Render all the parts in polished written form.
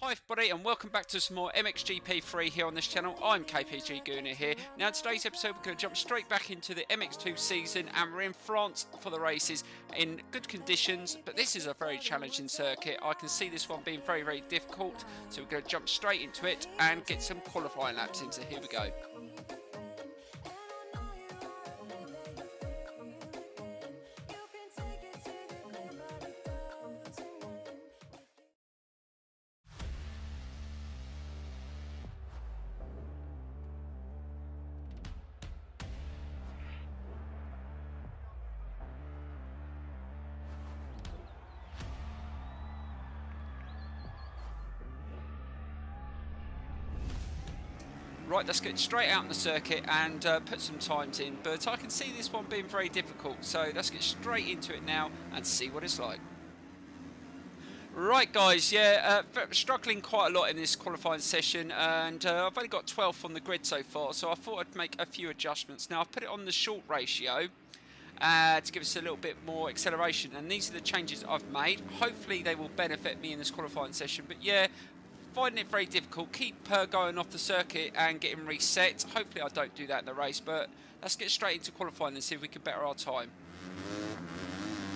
Hi everybody and welcome back to some more MXGP 3 here on this channel. I'm KPG-GOONER here. Now in today's episode we're going to jump straight back into the MX2 season and we're in France for the races in good conditions, but this is a very challenging circuit. I can see this one being very difficult, so we're going to jump straight into it and get some qualifying laps in, so here we go. Right, let's get straight out on the circuit and put some times in, but I can see this one being very difficult, so let's get straight into it now and see what it's like. Right guys, yeah, struggling quite a lot in this qualifying session, and I've only got 12th on the grid so far, so I thought I'd make a few adjustments. Now I've put it on the short ratio to give us a little bit more acceleration, and these are the changes I've made. Hopefully they will benefit me in this qualifying session, but yeah, finding it very difficult. Keep going off the circuit and getting reset. Hopefully I don't do that in the race, but let's get straight into qualifying and see if we can better our time.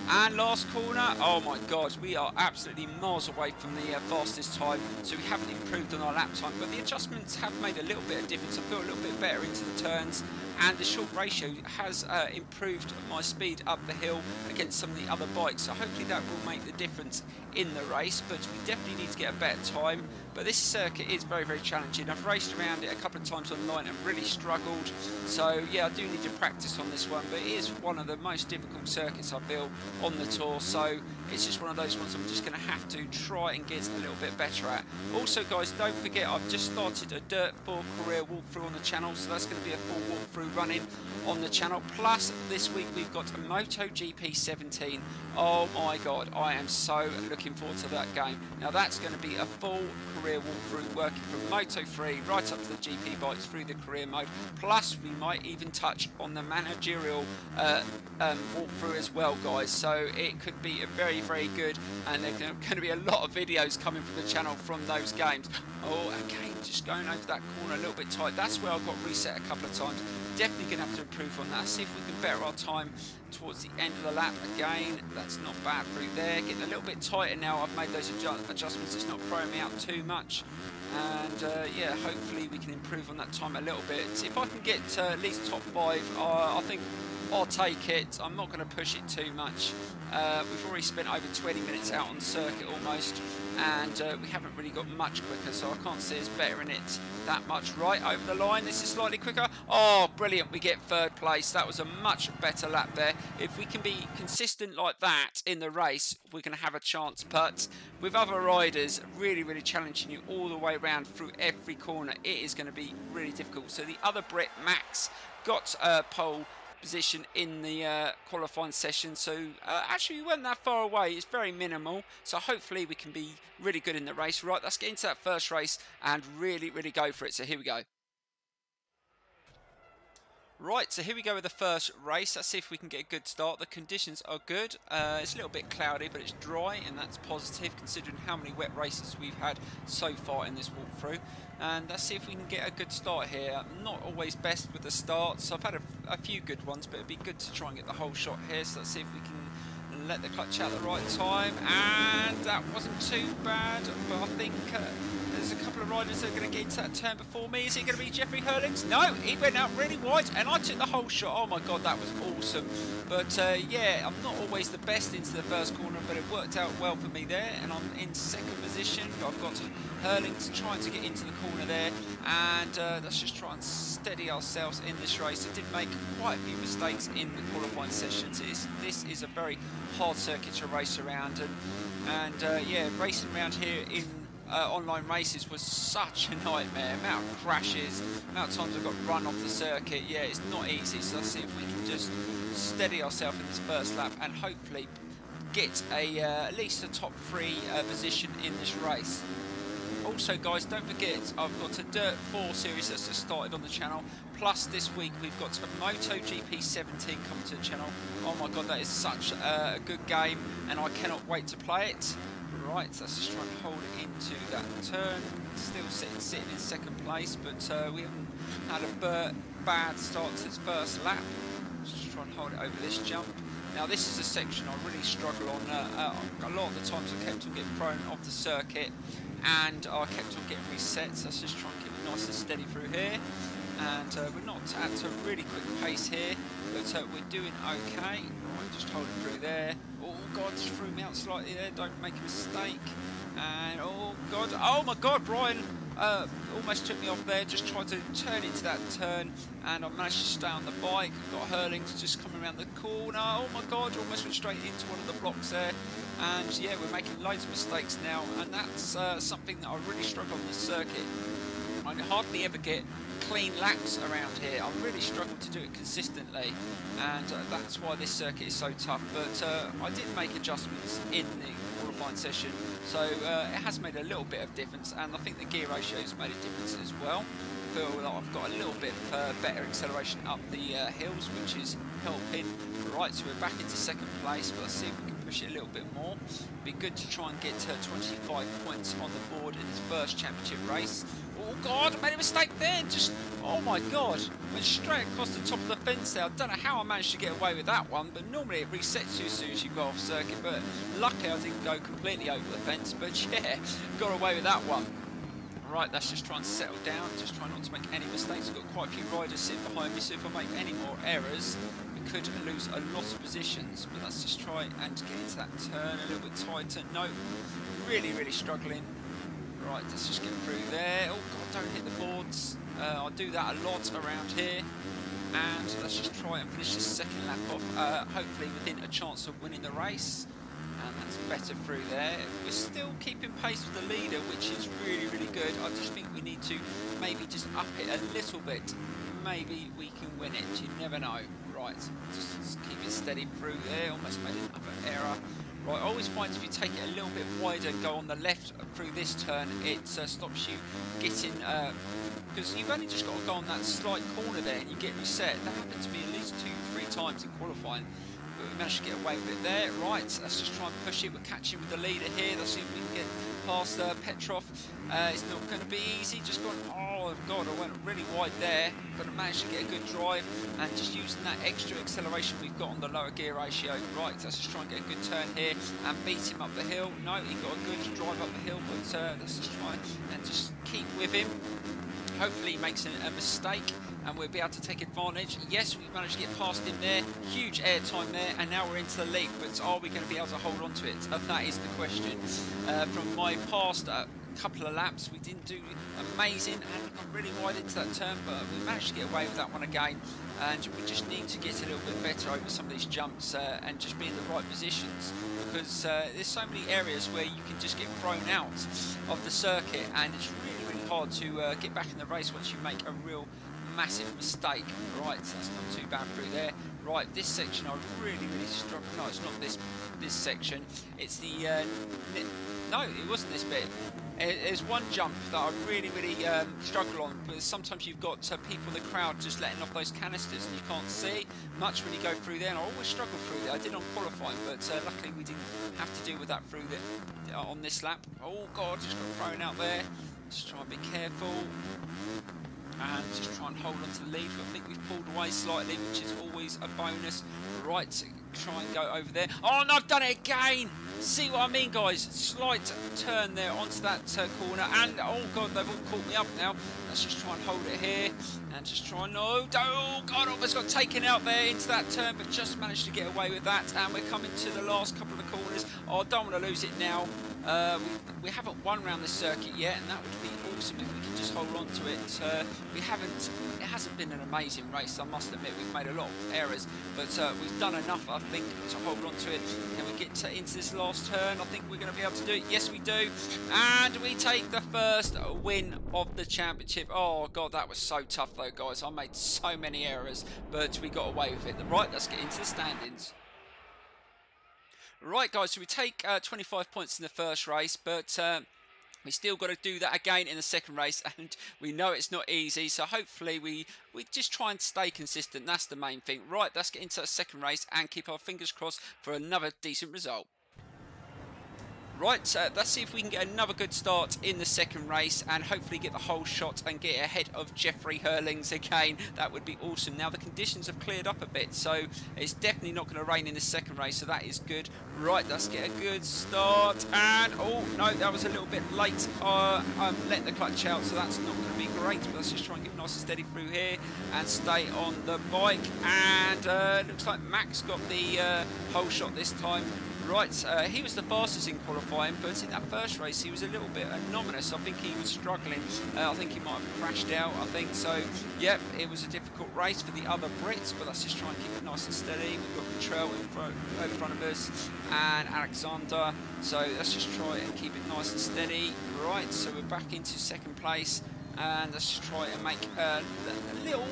And last corner, oh my god, we are absolutely miles away from the fastest time, so we haven't improved on our lap time, but the adjustments have made a little bit of difference. I feel a little bit better into the turns, and the short ratio has improved my speed up the hill against some of the other bikes, so hopefully that will make the difference in the race, but we definitely need to get a better time. But this circuit is very challenging. I've raced around it a couple of times online and really struggled, so yeah, I do need to practice on this one, but it is one of the most difficult circuits I feel on the tour, so it's just one of those ones I'm just going to have to try and get a little bit better at. Also guys, don't forget I've just started a Dirt 4 career walkthrough on the channel, so that's going to be a full walkthrough running on the channel. Plus this week we've got a MotoGP 17. Oh my god, I am so looking forward to that game. Now that's going to be a full career walkthrough, working from Moto 3 right up to the GP bikes through the career mode. Plus we might even touch on the managerial walkthrough as well guys, so it could be a very good, and there's going to be a lot of videos coming from the channel from those games. Oh, okay, just going over that corner a little bit tight. That's where I got reset a couple of times. Definitely going to have to improve on that. See if we can better our time towards the end of the lap. Again, that's not bad through there. Getting a little bit tighter now. I've made those adjustments. It's not throwing me out too much. And yeah, hopefully we can improve on that time a little bit. If I can get at least top 5, I think I'll take it. I'm not going to push it too much. We've already spent over 20 minutes out on the circuit almost, and we haven't really got much quicker, so I can't see us bettering it that much. Right over the line, this is slightly quicker. Oh, brilliant, we get 3rd place. That was a much better lap there. If we can be consistent like that in the race, we're going to have a chance, but with other riders really challenging you all the way around through every corner, it is going to be really difficult. So the other Brit, Max, got pole position in the qualifying session, so actually we weren't that far away. It's very minimal, so hopefully we can be really good in the race. Right, let's get into that first race and really go for it. So here we go. Right, so here we go with the first race. Let's see if we can get a good start. The conditions are good. It's a little bit cloudy, but it's dry, and that's positive considering how many wet races we've had so far in this walkthrough. And let's see if we can get a good start here. I'm not always best with the starts. I've had a few good ones, but it'd be good to try and get the whole shot here. So let's see if we can let the clutch out at the right time. And that wasn't too bad, but I think there's a couple of riders that are going to get into that turn before me. Is it going to be Jeffrey Hurlings? No, he went out really wide, and I took the whole shot. Oh my god, that was awesome. But yeah, I'm not always the best into the first corner, but it worked out well for me there, and I'm in 2nd position. I've got Hurlings trying to get into the corner there, and let's just try and steady ourselves in this race. I did make quite a few mistakes in the qualifying sessions. This is a very hard circuit to race around, and yeah, racing around here in online races was such a nightmare. Amount of crashes, amount of times I've got run off the circuit. Yeah, it's not easy, so let's see if we can just steady ourselves in this first lap and hopefully get at least a top 3 position in this race. Also guys, don't forget I've got a Dirt 4 series that's just started on the channel, plus this week we've got a MotoGP 17 coming to the channel. Oh my god, that is such a good game, and I cannot wait to play it. Right, so let's just try and hold it into that turn. Still sitting in second place, but we haven't had a bad start to this first lap. Just try and hold it over this jump. Now this is a section I really struggle on. A lot of the times I kept on getting thrown off the circuit, and I kept on getting reset. So let's just try and keep it nice and steady through here. And we're not at a really quick pace here, but we're doing okay. Right, just hold it through there. Oh God, just threw me out slightly there. Don't make a mistake. And oh God, oh my God, Brian almost took me off there. Just tried to turn into that turn, and I managed to stay on the bike. Got Hurlings just coming around the corner. Oh my God, almost went straight into one of the blocks there. And yeah, we're making loads of mistakes now, and that's something that I really struggle on the circuit. I hardly ever get clean laps around here. I really struggle to do it consistently, and that's why this circuit is so tough. But I did make adjustments in the qualifying session, so it has made a little bit of difference, and I think the gear ratio has made a difference as well. I feel like I've got a little bit better acceleration up the hills, which is helping. Right, so we're back into second place, but let's see if we can push it a little bit more. Be good to try and get 25 points on the board in this first championship race. Oh God, I made a mistake there. Just, oh my God, went straight across the top of the fence there. I don't know how I managed to get away with that one, but normally it resets you as soon as you go off circuit. But luckily I didn't go completely over the fence, but yeah, got away with that one. Right, let's just try and settle down, just try not to make any mistakes. I've got quite a few riders sitting behind me, so if I make any more errors, we could lose a lot of positions. But let's just try and get into that turn a little bit tighter. No, really struggling. Right, let's just get through there. Oh God, don't hit the boards. I do that a lot around here. And let's just try and finish this second lap off, hopefully within a chance of winning the race. And that's better through there. We're still keeping pace with the leader, which is really good. I just think we need to maybe just up it a little bit. Maybe we can win it. You never know. Right, just keep it steady through there. Almost made another error. Right, I always find if you take it a little bit wider and go on the left through this turn, it stops you getting, because you've only just got to go on that slight corner there and you get reset. That happened to me at least 2-3 times in qualifying. We managed to get away with it there. Right, let's just try and push it. We're catching with the leader here. Let's see if we can get past Petrov. It's not going to be easy. Just gone, oh God, I went really wide there. Got to manage to get a good drive, and just using that extra acceleration we've got on the lower gear ratio. Right, let's just try and get a good turn here and beat him up the hill. No, he got a good drive up the hill, but let's just try and just keep with him. Hopefully he makes a mistake and we'll be able to take advantage. Yes, we managed to get past him there. Huge air time there, and now we're into the lead. But are we going to be able to hold on to it? That is the question. From my past couple of laps, we didn't do amazing and got really wide into that turn, but we managed to get away with that one again. And we just need to get a little bit better over some of these jumps and just be in the right positions, because there's so many areas where you can just get thrown out of the circuit, and it's really hard to get back in the race once you make a real massive mistake. Right, so that's not too bad through there. Right, this section I really struggle. No, it's not this section. It's the no, it wasn't this bit. There's one jump that I really struggle on, because sometimes you've got people in the crowd just letting off those canisters and you can't see much when you go through there, and I always struggle through there. I did on qualifying, but luckily we didn't have to deal with that through the, on this lap. Oh God, just got thrown out there. Just try and be careful and just try and hold on to the lead. I think we've pulled away slightly, which is always a bonus. Right, try and go over there. Oh no, I've done it again! See what I mean, guys? Slight turn there onto that corner, and oh God, they've all caught me up now. Let's just try and hold it here, and just try and oh God, almost got taken out there into that turn, but just managed to get away with that. And we're coming to the last couple of corners. Oh, I don't want to lose it now. We haven't won around this circuit yet, and that would be awesome if we can just hold on to it. It hasn't been an amazing race, I must admit. We've made a lot of errors, but we've done enough, I think, to hold on to it. Can we get into this last turn? I think we're going to be able to do it. Yes, we do. And we take the first win of the championship. Oh God, that was so tough though, guys. I made so many errors, but we got away with it. Right, let's get into the standings. Right, guys, so we take 25 points in the first race, but we still got to do that again in the second race, and we know it's not easy, so hopefully we just try and stay consistent. That's the main thing. Right, let's get into the second race and keep our fingers crossed for another decent result. Right, let's see if we can get another good start in the second race and hopefully get the whole shot and get ahead of Jeffrey Hurlings again. That would be awesome. Now the conditions have cleared up a bit, so it's definitely not going to rain in the second race, so that is good. Right, let's get a good start. And, oh, no, that was a little bit late. Let the clutch out, so that's not going to be great. But let's just try and get nice and steady through here and stay on the bike. And looks like Max got the whole shot this time. Right, he was the fastest in qualifying, but in that first race he was a little bit anomalous. I think he was struggling. I think he might have crashed out, I think. So, yep, it was a difficult race for the other Brits, but let's just try and keep it nice and steady. We've got Control over front of us and Alexander. So let's just try and keep it nice and steady. Right, so we're back into second place, and let's just try and make a little...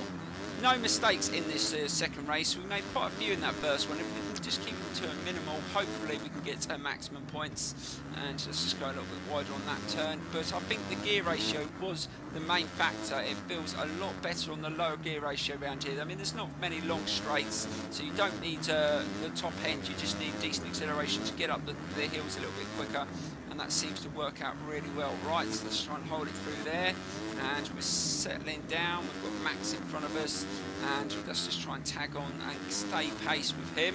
No mistakes in this second race. We made quite a few in that first one. If we can just keep it to a minimal, hopefully we can get maximum points. And let's just go a little bit wider on that turn. But I think the gear ratio was the main factor. It feels a lot better on the lower gear ratio around here. I mean, there's not many long straights, so you don't need the top end. You just need decent acceleration to get up the hills a little bit quicker. And that seems to work out really well. Right, so let's try and hold it through there. And we're settling down. We've got Max in front of us. And let's just try and tag on and stay pace with him.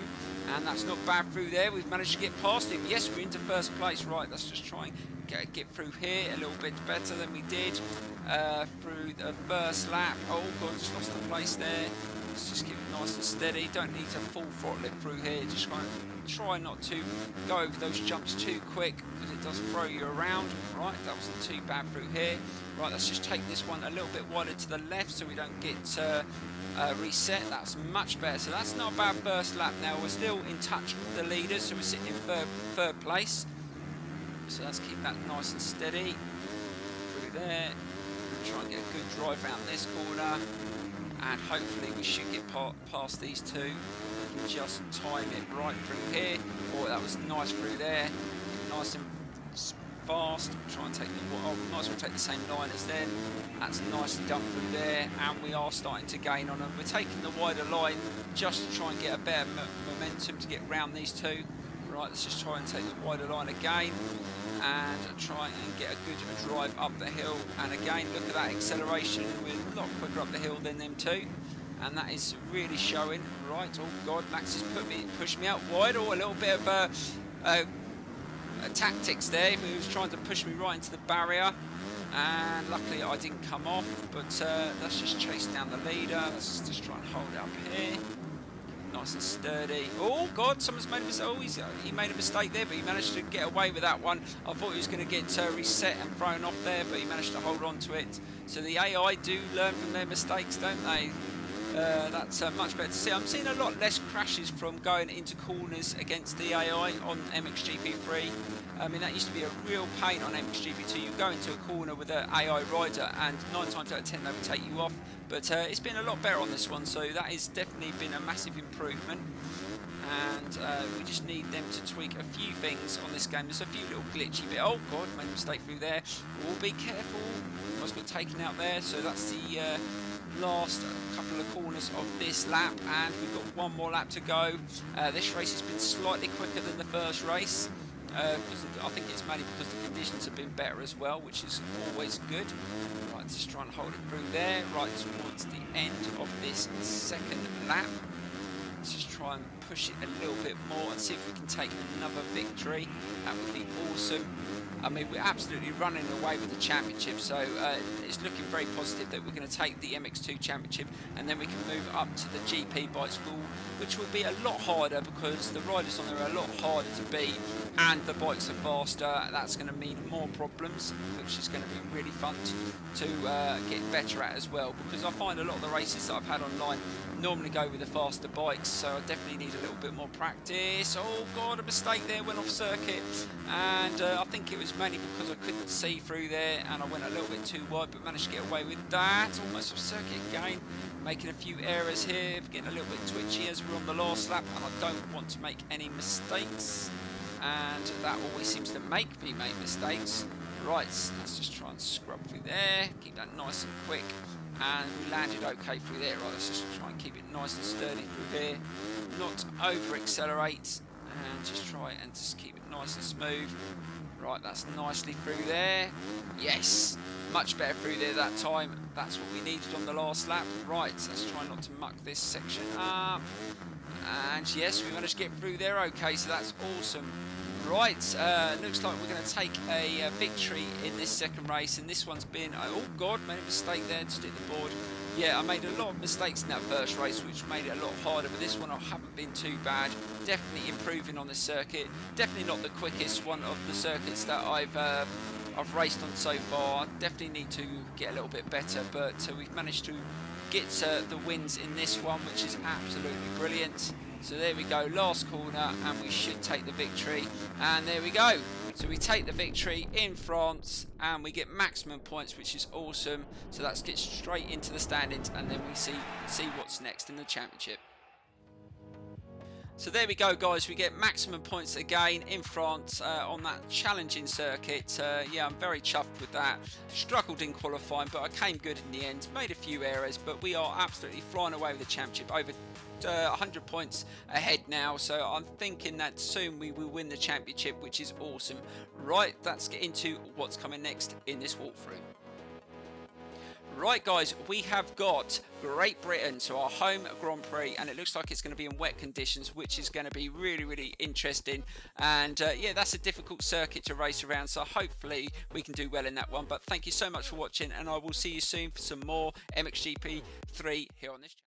And that's not bad through there. We've managed to get past him. Yes, we're into first place. Right, let's just try and get through here a little bit better than we did through the first lap. Oh, God, just lost the place there. Let's just keep it nice and steady. Don't need to full throttle it through here. Just try not to go over those jumps too quick because it does throw you around. Right, that wasn't too bad through here. Right, let's just take this one a little bit wider to the left so we don't get reset. That's much better. So that's not a bad first lap now. We're still in touch with the leaders, so we're sitting in third place. So let's keep that nice and steady through there. Try and get a good drive around this corner. And hopefully we should get past these two. We can just time it right through here. Oh, that was nice through there. Nice and fast. Try and take might as well take the same line as then. That's nicely done through there. And we are starting to gain on them. We're taking the wider line just to try and get a better momentum to get round these two. Right, let's just try and take the wider line again. And try and get a good drive up the hill. And again, look at that acceleration. We're a lot quicker up the hill than them two. And that is really showing. Right, oh God, Max has pushed me out wide. Oh, a little bit of tactics there. He was trying to push me right into the barrier. And luckily I didn't come off. But let's just chase down the leader. Let's just try and hold it up here. Nice and sturdy. Oh God, someone's made a mistake. Oh, he made a mistake there, but he managed to get away with that one. I thought he was going to get reset and thrown off there, but he managed to hold on to it. So the AI do learn from their mistakes, don't they? That's much better to see. I'm seeing a lot less crashes from going into corners against the AI on MXGP3. I mean, that used to be a real pain on MXGP2. You go into a corner with an AI rider and 9 times out of 10 they would take you off. But it's been a lot better on this one, so that has definitely been a massive improvement. And we just need them to tweak a few things on this game. There's a few little glitchy bits. Oh God, made a mistake through there. Oh, be careful. Almost got taken out there. So that's the last couple of corners of this lap, and we've got one more lap to go. This race has been slightly quicker than the first race. I think it's mainly because the conditions have been better as well, which is always good. Right, just try and hold it through there, right towards the end of this second lap. Let's just try and push it a little bit more and see if we can take another victory. That would be awesome. I mean, we're absolutely running away with the championship, so it's looking very positive that we're going to take the MX2 championship, and then we can move up to the GP bikes, which will be a lot harder because the riders on there are a lot harder to beat, and the bikes are faster. That's going to mean more problems, which is going to be really fun to get better at as well, because I find a lot of the races that I've had online normally go with the faster bikes, so I definitely need a little bit more practice. Oh God, a mistake there, went off circuit, and I think it was mainly because I couldn't see through there and I went a little bit too wide, but managed to get away with that. Almost off circuit again, making a few errors here, getting a little bit twitchy as we're on the last lap, and I don't want to make any mistakes, and that always seems to make me make mistakes. Right, let's just try and scrub through there, keep that nice and quick, and we landed okay through there. Right, let's just try and keep it nice and sturdy through here, not over accelerate, and just try and just keep it nice and smooth. Right, that's nicely through there. Yes, much better through there that time. That's what we needed on the last lap. Right, let's try not to muck this section up. And yes, we managed to get through there. Okay, so that's awesome. Right, looks like we're going to take a victory in this second race, and this one's been, oh god, made a mistake there, just hit the board. Yeah, I made a lot of mistakes in that first race, which made it a lot harder, but this one I haven't been too bad. Definitely improving on the circuit. Definitely not the quickest one of the circuits that I've raced on so far. Definitely need to get a little bit better, but we've managed to get the wins in this one, which is absolutely brilliant. So there we go, last corner, and we should take the victory. And there we go. So we take the victory in France, and we get maximum points, which is awesome. So let's get straight into the standings, and then we see what's next in the championship. So there we go, guys. We get maximum points again in France on that challenging circuit. Yeah, I'm very chuffed with that. Struggled in qualifying, but I came good in the end. Made a few errors, but we are absolutely flying away with the championship. Over 100 points ahead now, so I'm thinking that soon we will win the championship, which is awesome. Right, let's get into what's coming next in this walkthrough. Right, guys, we have got Great Britain, so our home Grand Prix, and it looks like it's going to be in wet conditions, which is going to be really, really interesting. And yeah, that's a difficult circuit to race around, so hopefully we can do well in that one. But thank you so much for watching, and I will see you soon for some more MXGP 3 here on this channel.